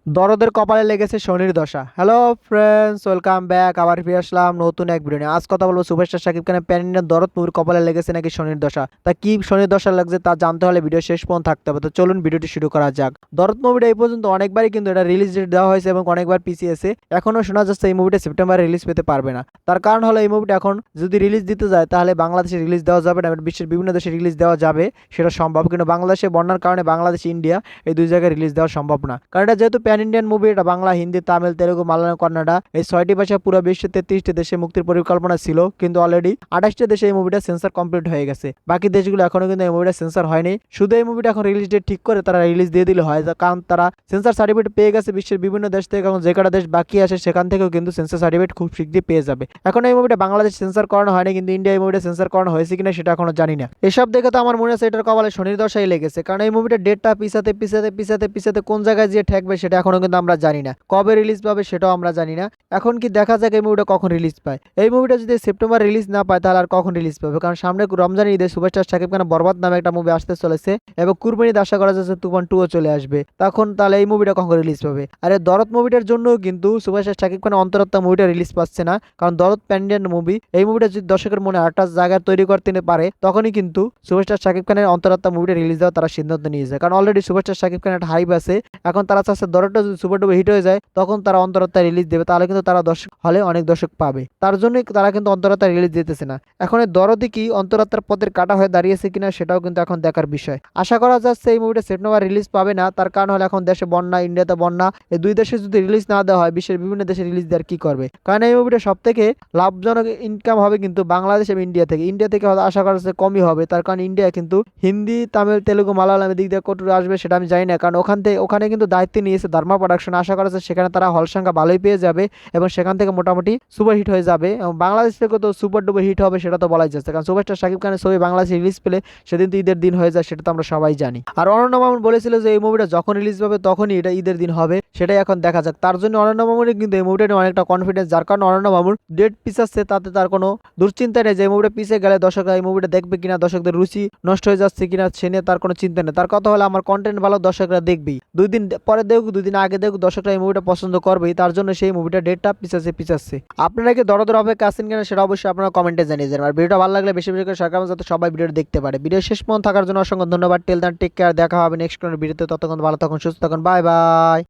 দরদের কপালে লেগেছে শনির দশা। Hello friends, welcome back. আবার ফিরে আসলাম নতুন এক ভিডিও নিয়ে। আজ কথা বলবো সুপারস্টার শাকিব খানের প্যান ইন্ডিয়ান দরদ মুভির কপালে লেগেছে নাকি শনির দশা। তা কি শনির দশা লাগছে তা জানতে হলে ভিডিও শেষ পর্যন্ত থাকতে হবে। তো চলুন ভিডিওটি শুরু করা যাক। দরদ মুভিটা এই পর্যন্ত অনেকবারই কিন্তু এটা রিলিজ ডেট দেওয়া হয়েছে এবং অনেকবার পিছিয়েছে। এখনো শোনা যাচ্ছে এই মুভিটা সেপ্টেম্বরে রিলিজ পেতে পারবে না। তার কারণ হলো এই মুভিটা এখন যদি রিলিজ দিতে যায় তাহলে বাংলাদেশে রিলিজ দেওয়া যাবে না, বিশ্বের বিভিন্ন দেশে রিলিজ দেওয়া যাবে সেটা সম্ভব, কিন্তু বাংলাদেশে বন্যার কারণে বাংলাদেশ ইন্ডিয়া এই দুই জায়গায় রিলিজ দেওয়া সম্ভব না। কারণ এটা যেহেতু প্যান ইন্ডিয়ান মুভি, এটা বাংলা, হিন্দি, তামিল, তেলুগু, মালায়ালাম, কন্নড়া এই 6টি ভাষা পুরো বিশ্বের 33টি দেশে মুক্তির পরিকল্পনা ছিল, কিন্তু অলরেডি 28টি দেশে এই মুভিটা সেন্সর কমপ্লিট হয়ে গেছে। বাকি দেশগুলো এখনো কিন্তু এই মুভিটা সেন্সর হয়নি। শুধু এই মুভিটা এখন রিলিজ ডেট ঠিক করে তারা রিলিজ দিয়ে দিলে হয়, কারণ তারা সেন্সর সার্টিফিকেট পেয়ে গেছে বিশ্বের বিভিন্ন দেশ থেকে। এখন যে কটা দেশ বাকি আছে সেখান থেকেও কিন্তু সেন্সর সার্টিফিকেট খুব শীঘ্রই পেয়ে যাবে। এখন এই মুভিটা বাংলাদেশ সেন্সর করানো হয়নি, কিন্তু ইন্ডিয়া এই মুভিটা সেন্সর করানো হয়েছে কিনা সেটা এখনো জানি না। এসব দেখে তো আমার মনে হচ্ছে এটার কপালে শনির দশাই লেগেছে, কারণ এই মুভিটা ডেটটা পিছাতে পিছাতে পিছাতে পিছাতে কোন জায়গায় যে ঠেকবে সেটা এখনো কিন্তু আমরা জানি না। কবে রিলিজ পাবে সেটাও আমরা জানি না। এখন কি দেখা যাক এই মুভিটা কখন রিলিজ পায়। এই মুভিটা যদি সেপ্টেম্বর রিলিজ না পায় তাহলে আর কখন রিলিজ পাবে, কারণ সামনে রমজান ঈদে সুপারস্টার শাকিব খানের বরবাদ নামে একটা মুভি আসতে চলেছে এবং কুরবানি ঈদে আশা করা যাচ্ছে তুফান 2ও চলে আসবে। তখন তাহলে এই মুভিটা কখন রিলিজ পাবে? আর এই দরদ মুভিটার জন্য কিন্তু সুপারস্টার শাকিব খানের অন্তরাত্মা মুভিটা রিলিজ পাচ্ছে না, কারণ দরদ প্যান্ডিয়ান মুভি। এই মুভিটা যদি দর্শকের মনে আরেকটা জায়গা তৈরি করতে পারে তখনই কিন্তু সুপারস্টার শাকিব খানের অন্তরাত্মা মুভিটা রিলিজ দেওয়া তারা সিদ্ধান্ত নিয়েছে, কারণ অলরেডি সুপারস্টার শাকিব খানের একটা হাইপ আছে। এখন তারা চাচ্ছে দরদটা যদি সুপার ডুপার হিট হয়ে যায় তখন তারা অন্তরাত্মা রিলিজ দেবে, তাহলে কিন্তু তারা দর্শক হলে অনেক দর্শক পাবে। তার জন্যই তারা কিন্তু অন্তরাত্মা রিলিজ দিতেছে না। এখন এই দরদি কি অন্তরাত্মার পথের কাটা হয়ে দাঁড়িয়েছে কিনা সেটাও কিন্তু এখন দেখার বিষয়। আশা করা যাচ্ছে এই মুভিটা সেপ্টেম্বর রিলিজ পাবে না। তার কারণ হলো এখন দেশে বন্যা, ইন্ডিয়াতে বন্যা। এই দুই দেশে যদি রিলিজ না দেওয়া হয় বিশ্বের বিভিন্ন দেশে রিলিজ দেওয়ার কি করবে? কারণ এই মুভিটা সব থেকে লাভজনক ইনকাম হবে কিন্তু বাংলাদেশ এবং ইন্ডিয়া থেকে। ইন্ডিয়া থেকে হয়তো আশা করা যাচ্ছে কমই হবে, তার কারণ ইন্ডিয়া কিন্তু হিন্দি, তামিল, তেলুগু, মালায়ালাম দিক দিয়ে কতটুকু আসবে সেটা আমি জানি না, কারণ ওখানে কিন্তু দায়িত্ব নিয়েছে ধর্মা প্রোডাকশন। আশা করা যাচ্ছে সেখানে তারা হল সংখ্যা ভালোই পেয়ে যাবে এবং সেখান থেকে মোটামুটি সুপার হিট হয়ে যাবে। এবং বাংলাদেশ থেকে তো সুপার ডুপার হিট হবে সেটা তো বলাই যাচ্ছে, কারণ সুপারস্টার শাকিব খানের ছবি বাংলাদেশে রিলিজ পেলে সেদিন তো ঈদের দিন হয়ে যায়, সেটা তো আমরা সবাই জানি। আর অনন্য মামুন বলেছিল যে এই মুভিটা যখন রিলিজ পাবে তখনই এটা ঈদের দিন হবে, সেটাই এখন দেখা যাক। তার জন্য অনন্য মামুনের কিন্তু এই মুভিটা নিয়ে অনেকটা কনফিডেন্স, যার কারণে অনন্য মামুন ডেট পিছাচ্ছে, তাতে তার কোনো দুশ্চিন্তা নেই যে এই মুভিটা পিছিয়ে গেলে দর্শকরা এই মুভিটা দেখবে কিনা, দর্শকদের রুচি নষ্ট হয়ে যাচ্ছে কিনা সে নিয়ে তার কোনো চিন্তা নেই। তার কথা হলো আমার কন্টেন্ট ভালো, দর্শকরা দেখবেই, 2 দিন পরে দেখুক 2 দিন আগে দেখুক, দর্শকরা এই মুভিটা পছন্দ করবেই। তার জন্য সেই মুভিটা ডেটটা পিছাচ্ছে। আপনারা কি দরদর অপেক্ষা আছেন কিনা সেটা অবশ্যই আপনারা কমেন্টে জানিয়ে যাবেন। আর ভিডিওটা ভালো লাগলে বেশি বেশি করে শেয়ার করবেন যাতে সবাই ভিডিওটা দেখতে পারে। ভিডিও শেষ পর্যন্ত থাকার জন্য অসংখ্য ধন্যবাদ। টেল দেন, টেক কেয়ার। দেখা হবে নেক্সট কোনো ভিডিওতে। ততক্ষণ ভালো থাকুন, সুস্থ থাকুন। Bye bye.